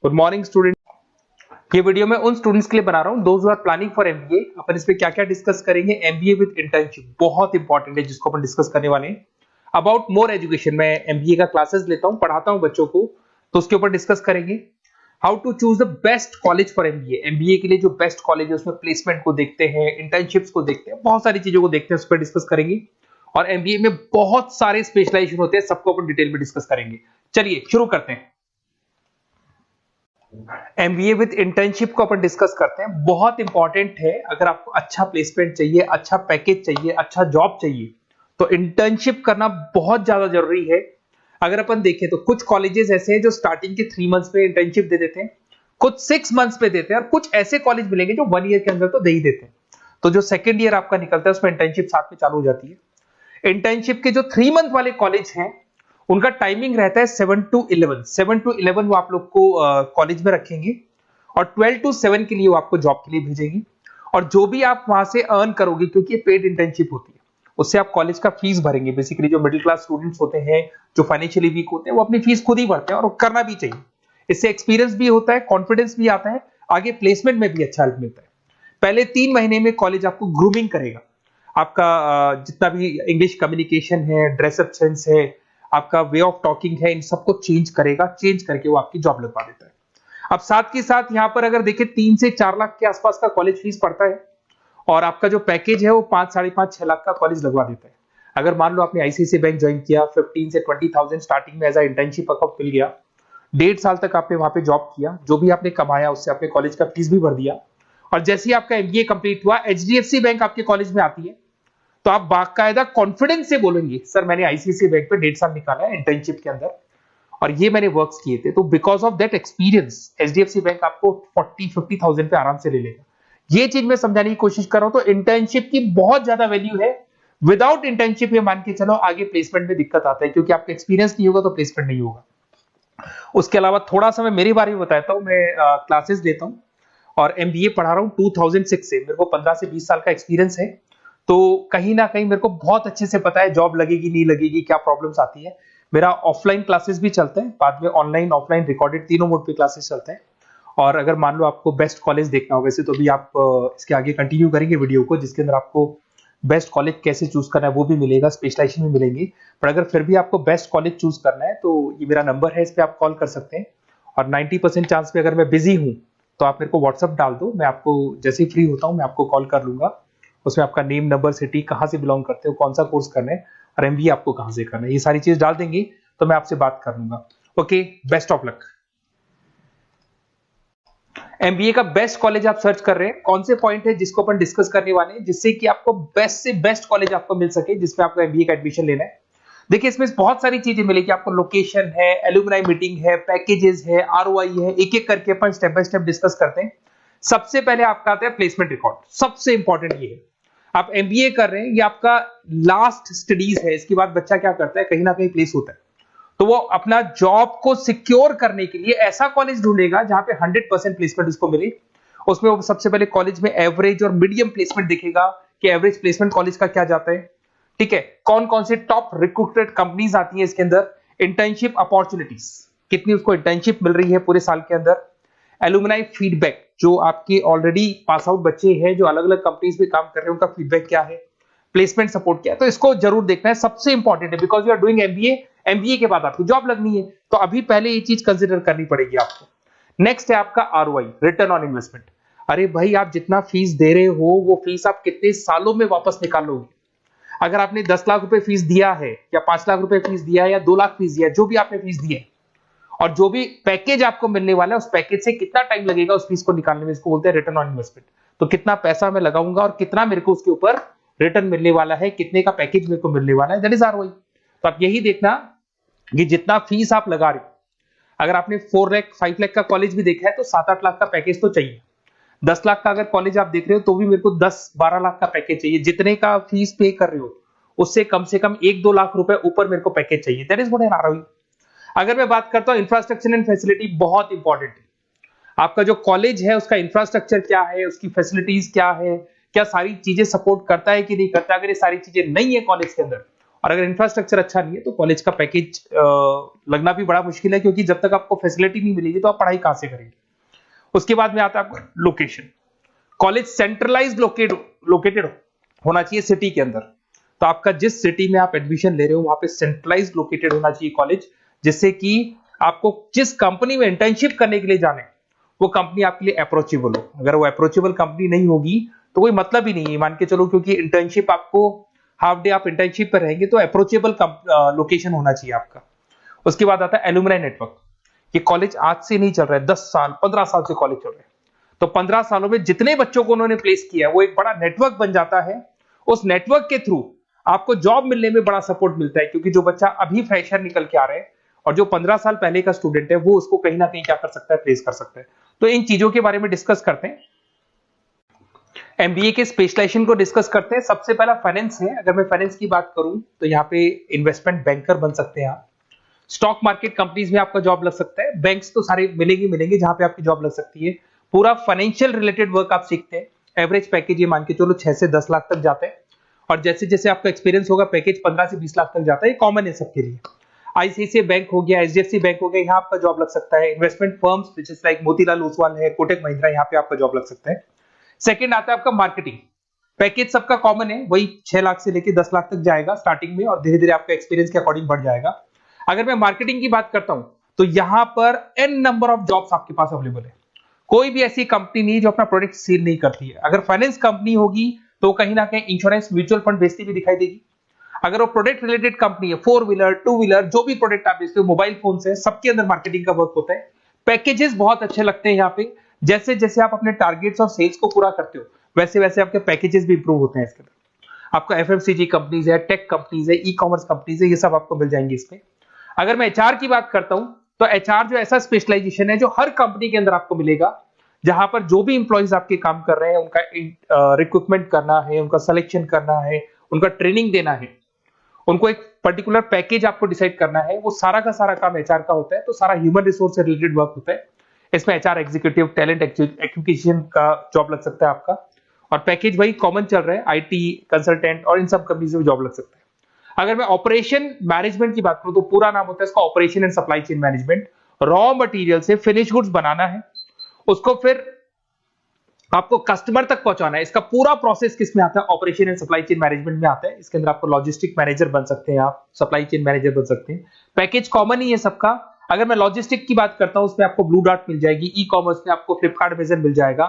Good morning student. ये video मैं उन स्टूडेंट्स के लिए बना रहा हूं those who are planning for MBA. अपन इस पे क्या क्या डिस्कस करेंगे। एमबीए विद इंटर्नशिप बहुत इंपॉर्टेंट है जिसको अपन डिस्कस करने वाले हैं। अबाउट मोर एजुकेशन, मैं एमबीए का क्लासेस लेता हूं, पढ़ाता हूं बच्चों को, तो उसके ऊपर डिस्कस करेंगे। How to choose the best college for MBA. MBA के लिए जो बेस्ट कॉलेज है उसमें प्लेसमेंट को देखते हैं, इंटर्नशिप्स को देखते हैं, बहुत सारी चीजों को देखते हैं, उस पर डिस्कस करेंगे। और एमबीए में बहुत सारे स्पेशलाइजेशन होते हैं, सबको अपन डिटेल में डिस्कस करेंगे। चलिए शुरू करते हैं। एमबीए विद इंटर्नशिप को अपन डिस्कस करते हैं। बहुत इंपॉर्टेंट है, अगर आपको अच्छा प्लेसमेंट चाहिए, अच्छा पैकेज चाहिए, अच्छा जॉब चाहिए, तो इंटर्नशिप करना बहुत ज्यादा जरूरी है। अगर अपन देखें तो कुछ कॉलेजेस ऐसे हैं जो स्टार्टिंग के 3 मंथ्स पे इंटर्नशिप दे देते हैं, कुछ 6 मंथ्स पे देते हैं, और कुछ ऐसे कॉलेज मिलेंगे जो 1 ईयर के अंदर तो दे ही देते हैं। तो जो सेकेंड ईयर आपका निकलता है उसमें इंटर्नशिप साथ में चालू हो जाती है। इंटर्नशिप के जो 3 मंथ वाले कॉलेज हैं उनका टाइमिंग रहता है 7 to 11। 7 to 11 वो आप लोग को कॉलेज में रखेंगे, और 12 to 7 के लिए वो आपको जॉब के लिए भेजेंगे। और जो भी आप वहां से अर्न करोगे, क्योंकि ये पेड इंटर्नशिप होती है, उससे आप कॉलेज का फीस भरेंगे। बेसिकली जो मिडिल क्लास स्टूडेंट्स होते हैं, जो फाइनेंशियली वीक होते हैं, वो अपनी फीस खुद ही भरते हैं, और वो करना भी चाहिए। इससे एक्सपीरियंस भी होता है, कॉन्फिडेंस भी आता है, आगे प्लेसमेंट में भी अच्छा हेल्प मिलता है। पहले 3 महीने में कॉलेज आपको ग्रूमिंग करेगा। आपका जितना भी इंग्लिश कम्युनिकेशन है, ड्रेसअप सेंस है, आपका वे ऑफ टॉकिंग है, इन सबको चेंज करेगा। चेंज करके वो आपकी जॉब लगवा देता है। अब साथ के साथ यहाँ पर अगर देखें 3 से 4 लाख के आसपास का कॉलेज फीस पड़ता है, और आपका जो पैकेज है वो 5, 5.5, 6 लाख का कॉलेज लगवा देता है। अगर मान लो आपने आईसीआईसीआई बैंक ज्वाइन किया, 15 से 20,000 स्टार्टिंग में एज अ इंटर्नशिप अकाउंट मिल गया, 1.5 साल तक आपने वहां पे जॉब किया, जो भी आपने कमाया उससे आपने कॉलेज का फीस भी भर दिया, और जैसे ही आपका एमबीए कंप्लीट हुआ, एचडीएफसी बैंक आपके कॉलेज में आती है, तो आप बाकायदा कॉन्फिडेंस से बोलेंगे सर मैंने आईसीआईसीआई बैंक पे 1.5 साल निकाला है इंटर्नशिप के अंदर, और ये मैंने वर्क्स किए थे। तो because of that experience HDFC bank आपको 40-50,000 पे आराम से ले लेगा। ये चीज मैं समझाने की कोशिश कर रहा हूं। तो इंटर्नशिप की बहुत ज्यादा वैल्यू है। विदाउट इंटर्नशिप ये मान के चलो आगे प्लेसमेंट में दिक्कत आता है, क्योंकि आपका एक्सपीरियंस नहीं होगा तो प्लेसमेंट नहीं होगा। उसके अलावा थोड़ा सा मैं मेरे बारे में बताता हूं। मैं क्लासेस देता हूं और एमबीए पढ़ा रहा हूं 2006 से। मेरे को 15 से 20 साल का एक्सपीरियंस है, तो कहीं ना कहीं मेरे को बहुत अच्छे से पता है जॉब लगेगी नहीं लगेगी, क्या प्रॉब्लम्स आती है। मेरा ऑफलाइन क्लासेस भी चलते हैं, बाद में ऑनलाइन ऑफलाइन रिकॉर्डेड तीनों मोड पे क्लासेस चलते हैं। और अगर मान लो आपको बेस्ट कॉलेज देखना हो, वैसे तो भी आप इसके आगे कंटिन्यू करेंगे वीडियो को, जिसके अंदर आपको बेस्ट कॉलेज कैसे चूज करना है वो भी मिलेगा, स्पेशलाइजेशन भी मिलेंगी। पर अगर फिर भी आपको बेस्ट कॉलेज चूज करना है तो ये मेरा नंबर है, इस पर आप कॉल कर सकते हैं। और 90% चांस पे अगर मैं बिजी हूँ तो आप मेरे को व्हाट्सअप डाल दो, मैं आपको जैसे ही फ्री होता हूँ मैं आपको कॉल कर लूंगा। उसमें आपका नेम, नंबर, सिटी, कहाँ से बिलोंग करते हो, कौन सा कोर्स करना है, और एमबीए आपको कहाँ से करना है, ये सारी चीज डाल देंगे तो मैं आपसे बात कर लूंगा। Okay, best of luck. MBA का बेस्ट कॉलेज आप सर्च कर रहे हैं, कौन से पॉइंट है जिसको अपन डिस्कस करने वाले हैं, जिससे कि आपको बेस्ट से बेस्ट कॉलेज आपको मिल सके जिसमें आपको एमबीए का एडमिशन लेना है। देखिए इसमें बहुत सारी चीजें मिलेगी आपको। लोकेशन है, एलुमनाई मीटिंग है, पैकेजेस है, आरओआई है, एक एक करके अपन स्टेप बाय स्टेप डिस्कस करते हैं। सबसे पहले आपका आता है प्लेसमेंट रिकॉर्ड। सबसे इंपॉर्टेंट ये है, आप एमबीए कर रहे हैं, ये आपका लास्ट स्टडीज है। इसके बाद बच्चा क्या करता है, कहीं ना कहीं प्लेस होता है, तो वो अपना जॉब को सिक्योर करने के लिए ऐसा कॉलेज ढूंढेगा जहां पे 100% प्लेसमेंट उसको मिले। उसमें वो सबसे पहले कॉलेज में एवरेज और मीडियम प्लेसमेंट दिखेगा कि एवरेज प्लेसमेंट कॉलेज का क्या जाता है, ठीक है। कौन कौन से टॉप रिक्रूटेड कंपनीज आती हैं इसके अंदर, इंटर्नशिप अपॉर्चुनिटीज कितनी उसको इंटर्नशिप मिल रही है पूरे साल के अंदर, एलुमनाई फीडबैक, जो आपके ऑलरेडी पास आउट बच्चे हैं जो अलग अलग कंपनीज में काम कर रहे हैं उनका फीडबैक क्या है, प्लेसमेंट सपोर्ट क्या है। तो इसको जरूर देखना है, सबसे इंपॉर्टेंट है, because you are doing MBA. MBA के बाद आपकी जॉब लगनी है, तो अभी पहले ये चीज कंसिडर करनी पड़ेगी आपको। नेक्स्ट है आपका आरओआई, रिटर्न ऑन इन्वेस्टमेंट। अरे भाई, आप जितना फीस दे रहे हो वो फीस आप कितने सालों में वापस निकालोगे। अगर आपने 10 लाख रुपए फीस दिया है, या 5 लाख रुपए फीस दिया है, या 2 लाख फीस दिया है, जो भी आपने फीस दी है, और जो भी पैकेज आपको मिलने वाला है उस पैकेज से कितना टाइम लगेगा उस फीस को निकालने में, इसको बोलते हैं रिटर्न ऑन इन्वेस्टमेंट। तो कितना पैसा मैं लगाऊंगा और कितना मेरे को उसके ऊपर रिटर्न मिलने वाला है, कितने का पैकेज मेरे को मिलने वाला है, दैट इज आरओआई। तो आप यही देखना कि जितना फीस आप लगा रहे हो, अगर आपने 4 लाख 5 लाख का कॉलेज भी देखा है तो 7-8 लाख का पैकेज तो चाहिए। 10 लाख का अगर कॉलेज आप देख रहे हो तो भी मेरे को 10-12 लाख का पैकेज चाहिए। जितने का फीस पे कर रहे हो उससे कम से कम 1-2 लाख रुपए ऊपर मेरे को पैकेज चाहिए, that is what I ROI. अगर मैं बात करता हूं इंफ्रास्ट्रक्चर एंड फैसिलिटी, बहुत इंपॉर्टेंट है। आपका जो कॉलेज है उसका इंफ्रास्ट्रक्चर क्या है, उसकी फैसिलिटीज क्या है, क्या सारी चीजें सपोर्ट करता है कि नहीं करता। अगर ये सारी चीजें नहीं है कॉलेज के अंदर और अगर इंफ्रास्ट्रक्चर अच्छा नहीं है तो कॉलेज का पैकेज लगना भी बड़ा मुश्किल है, क्योंकि जब तक आपको फैसिलिटी नहीं मिलेगी तो आप पढ़ाई कहां से करेंगे। उसके बाद में आता है आपका लोकेशन। कॉलेज सेंट्रलाइज लोकेटेड होना चाहिए सिटी के अंदर। तो आपका जिस सिटी में आप एडमिशन ले रहे हो वहां पे सेंट्रलाइज लोकेटेड होना चाहिए कॉलेज, जिससे कि आपको जिस कंपनी में इंटर्नशिप करने के लिए जाने वो कंपनी आपके लिए अप्रोचेबल हो। अगर वो अप्रोचेबल कंपनी नहीं होगी तो कोई मतलब ही नहीं है, मान के चलो, क्योंकि इंटर्नशिप आपको हाफ डे आप इंटर्नशिप पर रहेंगे तो अप्रोचेबल लोकेशन होना चाहिए आपका। उसके बाद आता है एलुमनाई नेटवर्क। ये कॉलेज आज से नहीं चल रहा है, 10 साल 15 साल से कॉलेज चल रहा है। तो 15 सालों में जितने बच्चों को उन्होंने प्लेस किया वो एक बड़ा नेटवर्क बन जाता है। उस नेटवर्क के थ्रू आपको जॉब मिलने में बड़ा सपोर्ट मिलता है, क्योंकि जो बच्चा अभी फ्रेशर निकल के आ रहे हैं और जो 15 साल पहले का स्टूडेंट है वो उसको कहीं ना कहीं क्या कर सकता है, प्लेस कर सकता है। तो इन चीजों के बारे में डिस्कस करते हैं। एमबीए के स्पेशलाइजेशन को डिस्कस करते हैं। सबसे पहला फाइनेंस है। अगर मैं फाइनेंस की बात करूं तो यहाँ पे इन्वेस्टमेंट बैंकर बन सकते हैं आप। स्टॉक मार्केट कंपनीज में आपका जॉब लग सकता है। बैंक्स तो सारे मिलेंगे जहां पे आपकी जॉब लग सकती है। पूरा फाइनेंशियल रिलेटेड वर्क आप सीखते हैं। एवरेज पैकेज ये मान के चलो 6 से 10 लाख तक जाते हैं, और जैसे जैसे आपका एक्सपीरियंस होगा पैकेज 15 से 20 लाख तक जाता है। ये कॉमन है सबके लिए। आईसीआईसीआई बैंक हो गया, एचडीएफसी बैंक हो गया, यहाँ आपका जॉब लग सकता है। Investment firms which is like Motilal Oswal है, कोटक महिंद्रा, यहाँ पे आपका जॉब लग सकता है। सेकंड आता है आपका मार्केटिंग। पैकेज सबका कॉमन है, वही 6 लाख से लेकर 10 लाख तक जाएगा स्टार्टिंग में, और धीरे धीरे आपका एक्सपीरियंस के अकॉर्डिंग बढ़ जाएगा। अगर मैं मार्केटिंग की बात करता हूं तो यहां पर एन नंबर ऑफ जॉब्स आपके पास अवेलेबल है। कोई भी ऐसी कंपनी नहीं जो अपना प्रोडक्ट सेल नहीं करती है। अगर फाइनेंस कंपनी होगी तो कहीं ना कहीं इंश्योरेंस म्यूचुअल फंड बेचती भी दिखाई देगी। अगर वो प्रोडक्ट रिलेटेड कंपनी है, 4 व्हीलर 2 व्हीलर जो भी प्रोडक्ट आप बेचते हो, मोबाइल फोन से, सबके अंदर मार्केटिंग का वर्क होता है। पैकेजेस बहुत अच्छे लगते हैं यहाँ पे। जैसे जैसे आप अपने टारगेट्स और सेल्स को पूरा करते हो वैसे वैसे आपके पैकेजेस भी इंप्रूव होते हैं इसके अंदर। आपका एफएमसीजी कंपनीज है, टेक कंपनीज है, ई कॉमर्स कंपनीज है, ये सब आपको मिल जाएंगे इसमें। अगर मैं एचआर की बात करता हूं तो एचआर जो ऐसा स्पेशलाइजेशन है जो हर कंपनी के अंदर आपको मिलेगा, जहां पर जो भी इंप्लॉइज आपके काम कर रहे हैं उनका रिक्रूटमेंट करना है, उनका सिलेक्शन करना है, उनका ट्रेनिंग देना है, उनको एक पर्टिकुलर पैकेज आपको डिसाइड करना है, वो सारा का सारा काम एचआर का होता है। तो सारा ह्यूमन रिसोर्स से रिलेटेड वर्क होता है। इसमें एचआर एग्जीक्यूटिव, टैलेंट एक्विजिशन का जॉब लग सकता है आपका, और पैकेज वही कॉमन चल रहा है, आईटी कंसल्टेंट और इन सब कंपनीज में जॉब लग सकता है। अगर मैं ऑपरेशन मैनेजमेंट की बात करूं तो पूरा नाम होता है इसका operation and supply chain management. Raw material से फिनिश गुड्स बनाना है, उसको फिर आपको कस्टमर तक पहुंचाना है। इसका पूरा प्रोसेस किस में आता है, operation and supply chain management में आता है। इसके अंदर आपको लॉजिस्टिक मैनेजर बन सकते हैं, आप सप्लाई चेन मैनेजर बन सकते हैं। पैकेज कॉमन ही है सबका। अगर मैं लॉजिस्टिक की बात करता हूं उसमें आपको ब्लू डॉट मिल जाएगी, ई कॉमर्स में आपको फ्लिपकार्ट अमेज़न मिल जाएगा।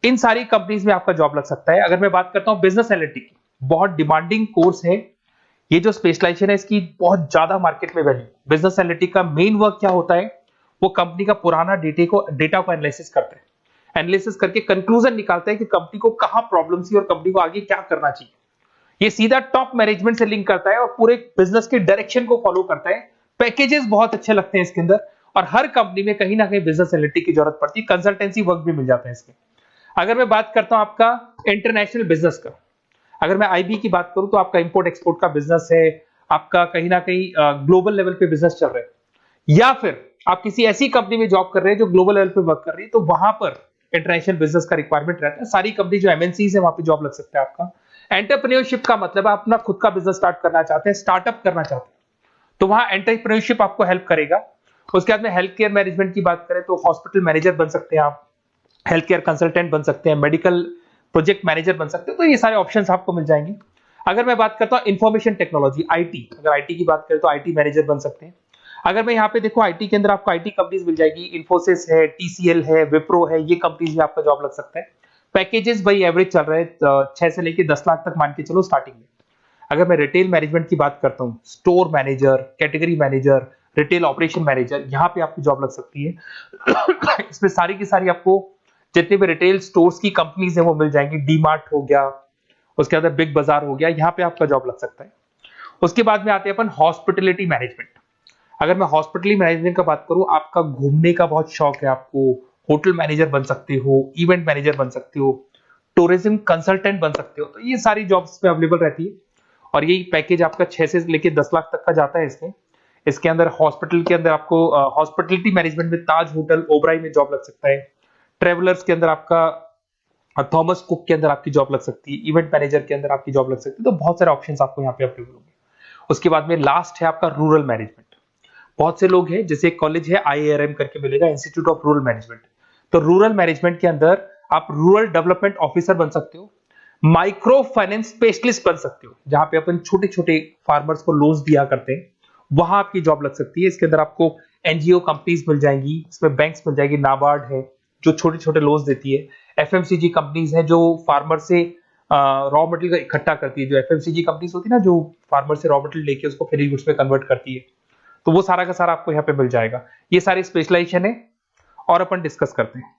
इन सारी कंपनीज में आपका जॉब लग सकता है। अगर मैं बात करता हूं बिजनेस एनालिटिक, बहुत डिमांडिंग कोर्स है ये जो स्पेशलाइजेशन है, इसकी बहुत ज्यादा मार्केट में वैल्यू। बिजनेस एनालिटिक का मेन वर्क क्या होता है, वो कंपनी का पुराना डेटा को एनालिसिस करते हैं। एनालिसिस करके कंक्लूजन निकालते हैं कि कंपनी को कहां प्रॉब्लम थी और कंपनी को आगे क्या करना चाहिए। ये सीधा टॉप मैनेजमेंट से लिंक करता है और पूरे बिजनेस के डायरेक्शन को फॉलो करता है। पैकेजेस बहुत अच्छे लगते हैं इसके अंदर, और हर कंपनी में कहीं ना कहीं बिजनेस एनालिटिक की जरूरत पड़ती है। कंसल्टेंसी वर्क भी मिल जाता है इसमें। अगर मैं बात करता हूं आपका इंटरनेशनल बिजनेस का, अगर मैं आईबी की बात करूं तो आपका इंपोर्ट एक्सपोर्ट का बिजनेस है, आपका कहीं ना कहीं ग्लोबल लेवल पे बिजनेस चल रहा है, या फिर आप किसी ऐसी कंपनी में जॉब कर रहे हैं जो ग्लोबल लेवल पे वर्क कर रही है, तो वहां पर इंटरनेशनल बिजनेस का रिक्वायरमेंट रहता है। सारी कंपनी जो एमएनसीज है वहां पे जॉब लग सकता है आपका। एंटरप्रेन्योरशिप का मतलब आप अपना खुद का बिजनेस स्टार्ट करना चाहते हैं, स्टार्टअप करना चाहते हैं, तो वहां एंटरप्रेन्योरशिप आपको हेल्प करेगा। उसके बाद में हेल्थ केयर मैनेजमेंट की बात करें तो हॉस्पिटल मैनेजर बन सकते हैं आप, हेल्थ केयर कंसल्टेंट बन सकते हैं, मेडिकल प्रोजेक्ट मैनेजर बन सकते हैं। तो ये सारे ऑप्शंस आपको मिल जाएंगे। अगर मैं बात करता हूं इंफॉर्मेशन टेक्नोलॉजी, आईटी, अगर आईटी की बात करें तो आईटी मैनेजर बन सकते हैं। अगर मैं यहाँ पे देखो आईटी के अंदर आपको आईटी कंपनीज मिल जाएगी, इन्फोसिस है, टीसीएल है, विप्रो है, ये कंपनीज में आपका जॉब लग सकता है। पैकेजेस भाई एवरेज चल रहे हैं 6 से लेके 10 लाख तक मान के चलो स्टार्टिंग में। अगर मैं रिटेल मैनेजमेंट की बात करता हूँ, store manager, category manager, retail operation manager, यहाँ पे आपकी जॉब लग सकती है। इसमें सारी की सारी आपको जितने भी रिटेल स्टोर्स की कंपनीज है वो मिल जाएंगी। डीमार्ट हो गया, उसके बाद बिग बाजार हो गया, यहाँ पे आपका जॉब लग सकता है। उसके बाद में आते हैं अपन हॉस्पिटलिटी मैनेजमेंट। अगर मैं हॉस्पिटलिटी मैनेजमेंट का बात करूं, आपका घूमने का बहुत शौक है, आपको होटल मैनेजर बन सकते हो, इवेंट मैनेजर बन सकते हो, टूरिज्म कंसल्टेंट बन सकते हो। तो ये सारी जॉब्स पे अवेलेबल रहती है, और यही पैकेज आपका 6 से लेके 10 लाख तक का जाता है इसमें। इसके अंदर हॉस्पिटल के अंदर आपको हॉस्पिटलिटी मैनेजमेंट में ताज होटल, ओबराई में जॉब लग सकता है। ट्रेवलर्स के अंदर आपका थॉमस कुक के अंदर आपकी जॉब लग सकती है, इवेंट मैनेजर के अंदर आपकी जॉब लग सकती है। तो बहुत सारे ऑप्शंस आपको यहाँ पे अवेलेबल होंगे। उसके बाद में लास्ट है आपका रूरल मैनेजमेंट। बहुत से लोग हैं, जैसे एक कॉलेज है IARM करके मिलेगा, इंस्टीट्यूट ऑफ रूरल मैनेजमेंट। तो रूरल मैनेजमेंट के अंदर आप रूरल डेवलपमेंट ऑफिसर बन सकते हो, माइक्रो फाइनेंस स्पेशलिस्ट बन सकते हो, जहां पे अपन छोटे छोटे फार्मर्स को लोन्स दिया करते हैं, वहां आपकी जॉब लग सकती है। इसके अंदर आपको एनजीओ कंपनीज मिल जाएंगी, इसमें बैंक्स मिल जाएगी, नाबार्ड है जो छोटे छोटे लोन्स देती है, एफएमसीजी कंपनीज है जो फार्मर से रॉ मटेरियल इकट्ठा करती है, जो एफएमसीजी कंपनीज होती है ना, जो फार्मर से रॉ मटेरियल लेके उसको फिर गुड्स में कन्वर्ट करती है, तो वो सारा का सारा आपको यहाँ पे मिल जाएगा। ये सारी स्पेशलाइजेशन है और अपन डिस्कस करते हैं।